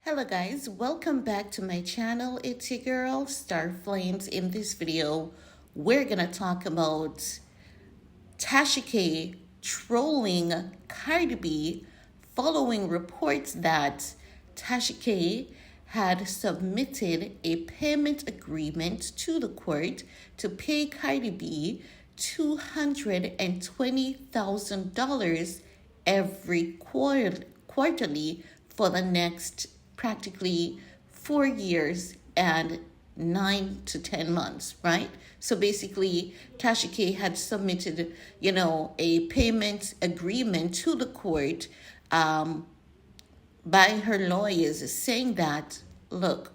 Hello guys, welcome back to my channel. It's your girl Star Flames. In this video, we're gonna talk about Tasha K trolling Cardi B following reports that Tasha K had submitted a payment agreement to the court to pay Cardi B $220,000 every quarterly for the next practically 4 years and 9 to 10 months, right? So basically, Tasha K had submitted, a payment agreement to the court by her lawyers saying that, look,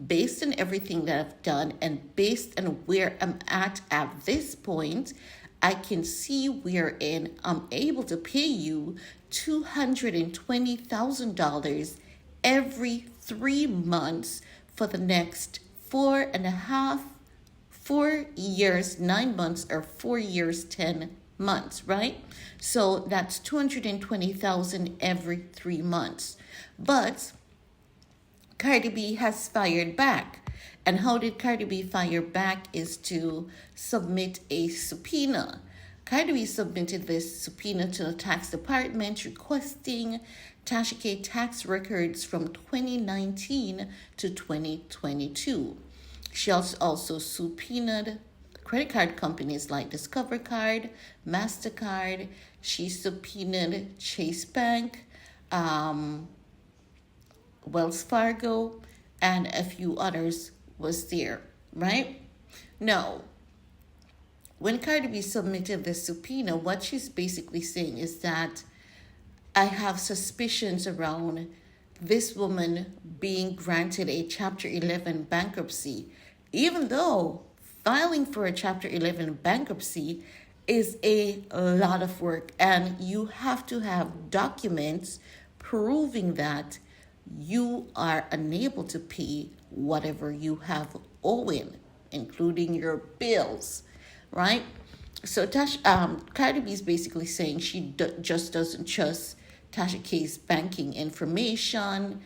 based on everything that I've done and based on where I'm at this point, I can see wherein I'm able to pay you $220,000 every 3 months for the next 4 years, 9 months, or 4 years, 10 months, right? So that's 220,000 every 3 months. But Cardi B has fired back. And how did Cardi B fire back is to submit a subpoena. Cardi B submitted this subpoena to the tax department requesting Tasha K tax records from 2019 to 2022. She also subpoenaed credit card companies like Discover Card, MasterCard. She subpoenaed Chase Bank, Wells Fargo, and a few others was there, right? Now, when Cardi B submitted the subpoena, what she's basically saying is that I have suspicions around this woman being granted a Chapter 11 bankruptcy, even though filing for a Chapter 11 bankruptcy is a lot of work, and you have to have documents proving that you are unable to pay whatever you have owing, including your bills, right? So Cardi B is basically saying she just doesn't trust Tasha K's banking information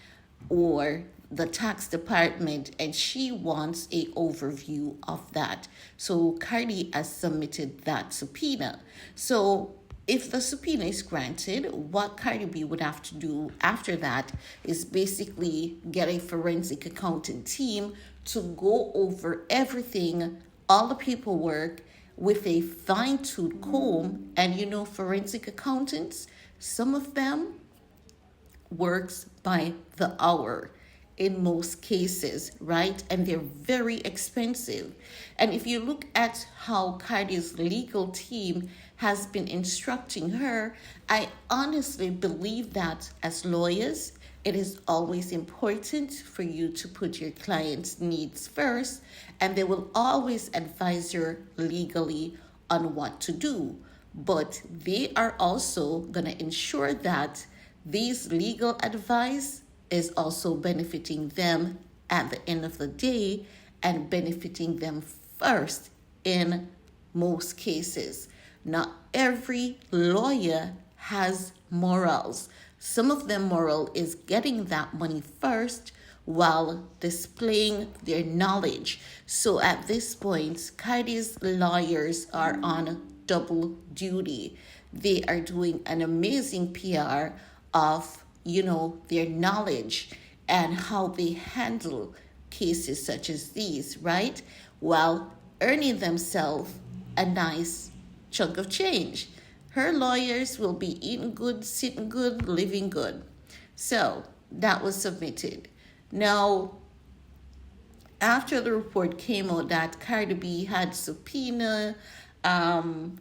or the tax department, and she wants a overview of that. So Cardi has submitted that subpoena. So if the subpoena is granted, what Cardi B would have to do after that is basically get a forensic accounting team to go over everything, all the paperwork, with a fine-tooth comb. And forensic accountants, some of them works by the hour in most cases, right? And they're very expensive. And if you look at how Cardi's legal team has been instructing her, I honestly believe that as lawyers, it is always important for you to put your client's needs first, and they will always advise you legally on what to do. But they are also going to ensure that these legal advice is also benefiting them at the end of the day and benefiting them first in most cases. Not every lawyer has morals. Some of them moral is getting that money first while displaying their knowledge. So at this point, Cardi's lawyers are on double duty. They are doing an amazing PR of, their knowledge and how they handle cases such as these, right? While earning themselves a nice chunk of change. Her lawyers will be eating good, sitting good, living good. So that was submitted. Now, after the report came out that Cardi B had subpoena, all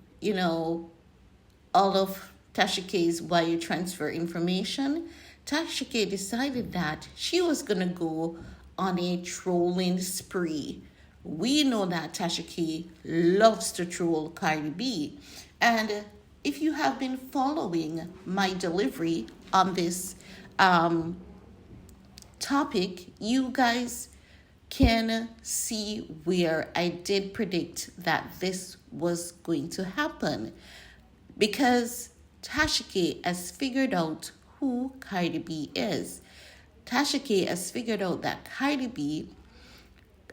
of Tasha K's wire transfer information, Tasha K decided that she was going to go on a trolling spree. We know that Tasha K loves to troll Cardi B. And if you have been following my delivery on this topic, you guys can see where I did predict that this was going to happen, because Tasha K has figured out who Cardi B is. Tasha K has figured out that Cardi B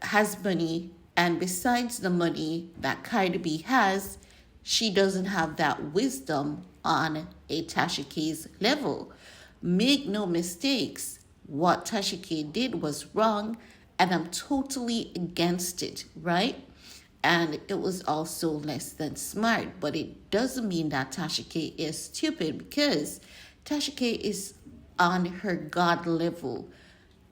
has money, and besides the money that Cardi B has, she doesn't have that wisdom on a Tasha K's level. Make no mistakes, what Tasha K did was wrong, and I'm totally against it, right? And it was also less than smart, but it doesn't mean that Tasha K is stupid, because Tasha K is on her God level.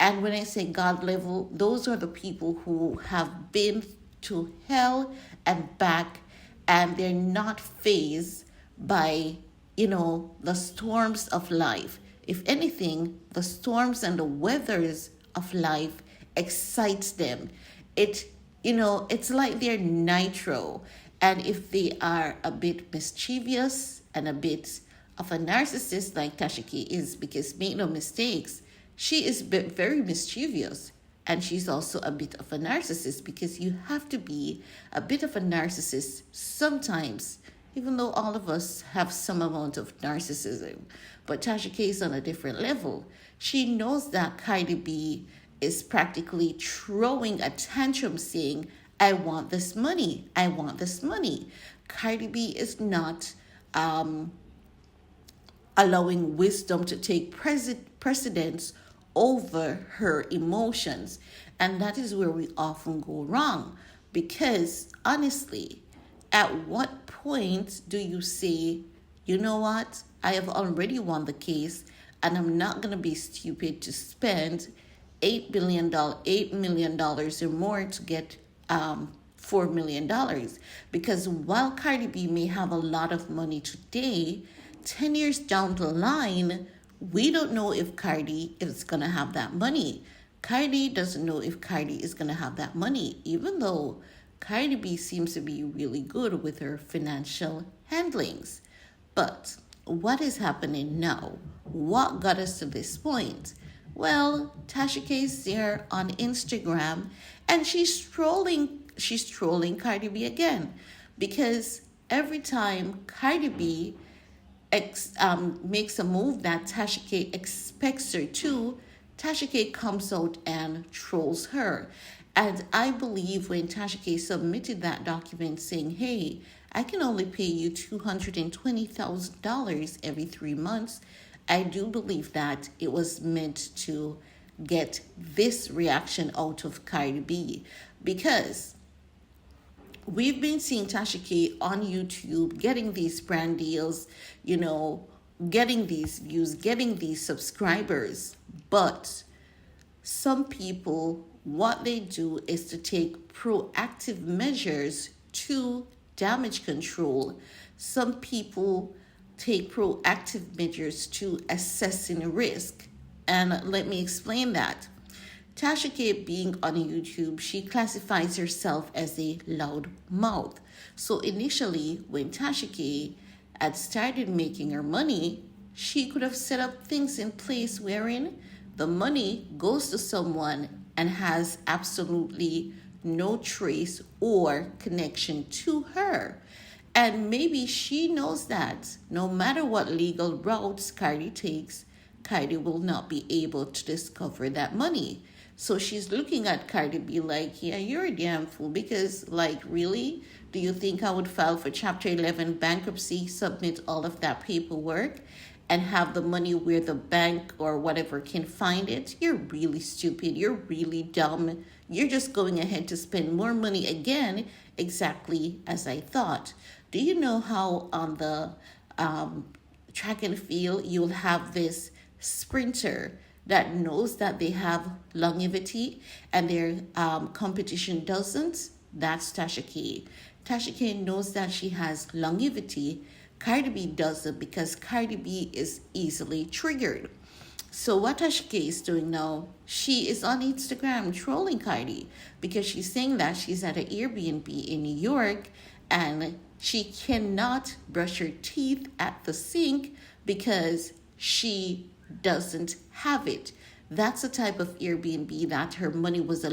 And when I say God level, those are the people who have been to hell and back, and they're not phased by, the storms of life. If anything, the storms and the weathers of life excites them. It's like they're nitro. And if they are a bit mischievous and a bit of a narcissist like Tasha K is, because make no mistakes, she is very mischievous, and she's also a bit of a narcissist, because you have to be a bit of a narcissist sometimes, even though all of us have some amount of narcissism. But Tasha K is on a different level. She knows that Cardi B is practically throwing a tantrum saying, I want this money. I want this money. Cardi B is not allowing wisdom to take precedence over her emotions. And that is where we often go wrong. Because honestly, at what point do you say, you know what, I have already won the case, and I'm not going to be stupid to spend $8 million or more to get $4 million? Because while Cardi B may have a lot of money today, 10 years down the line, we don't know if Cardi is going to have that money. Cardi doesn't know if Cardi is going to have that money, even though Cardi B seems to be really good with her financial handlings. But what is happening now? What got us to this point? Well, Tasha K is there on Instagram, and she's trolling Cardi B again, because every time Cardi B makes a move that Tasha K expects her to, Tasha K comes out and trolls her. And I believe when Tasha K submitted that document saying, hey, I can only pay you $220,000 every 3 months, I do believe that it was meant to get this reaction out of Cardi B, because we've been seeing Tasha K on YouTube getting these brand deals, getting these views, getting these subscribers. But some people, what they do is to take proactive measures to damage control. Some people take proactive measures to assessing risk. And let me explain that. Tasha K, being on YouTube, she classifies herself as a loud mouth. So initially, when Tasha K had started making her money, she could have set up things in place wherein the money goes to someone and has absolutely no trace or connection to her. And maybe she knows that no matter what legal routes Cardi takes, Cardi will not be able to discover that money. So she's looking at Cardi B like, yeah, you're a damn fool, because, really? Do you think I would file for Chapter 11 bankruptcy, submit all of that paperwork, and have the money where the bank or whatever can find it? You're really stupid. You're really dumb. You're just going ahead to spend more money again, exactly as I thought. Do you know how on the track and field you'll have this sprinter that knows that they have longevity and their competition doesn't? That's Tasha K. Tasha K knows that she has longevity. Cardi B doesn't, because Cardi B is easily triggered. So what Tasha K is doing now, she is on Instagram trolling Cardi, because she's saying that she's at an Airbnb in New York and she cannot brush her teeth at the sink because she doesn't have it. That's the type of Airbnb that her money was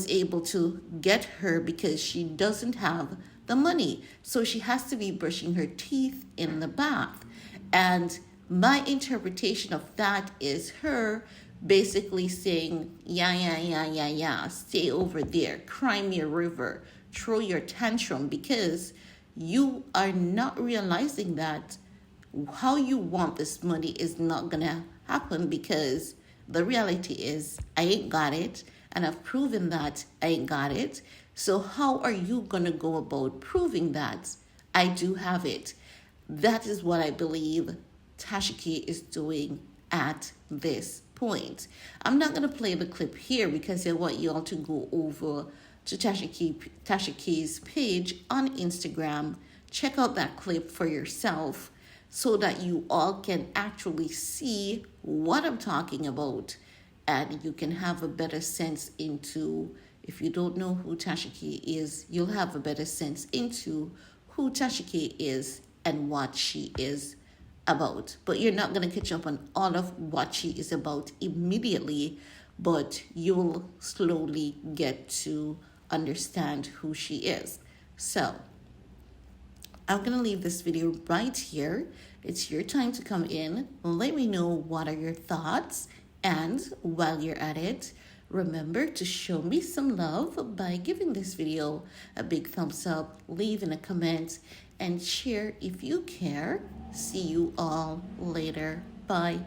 able to get her, because she doesn't have the money. So she has to be brushing her teeth in the bath. And My interpretation of that is her basically saying, yeah, stay over there, cry me a river, throw your tantrum, because you are not realizing that how you want this money is not gonna happen, because the reality is I ain't got it, and I've proven that I ain't got it. So how are you gonna go about proving that I do have it? That is what I believe Tasha K is doing at this point. I'm not gonna play the clip here because I want you all to go over to Tasha K's page on Instagram. Check out that clip for yourself so that you all can actually see what I'm talking about, and you can have a better sense into, if you don't know who Tasha K is, you'll have a better sense into who Tasha K is and what she is about. But you're not going to catch up on all of what she is about immediately, but you'll slowly get to understand who she is. So I'm going to leave this video right here. It's your time to come in. Let me know what are your thoughts. And while you're at it, remember to show me some love by giving this video a big thumbs up, leaving a comment, and share if you care. See you all later. Bye.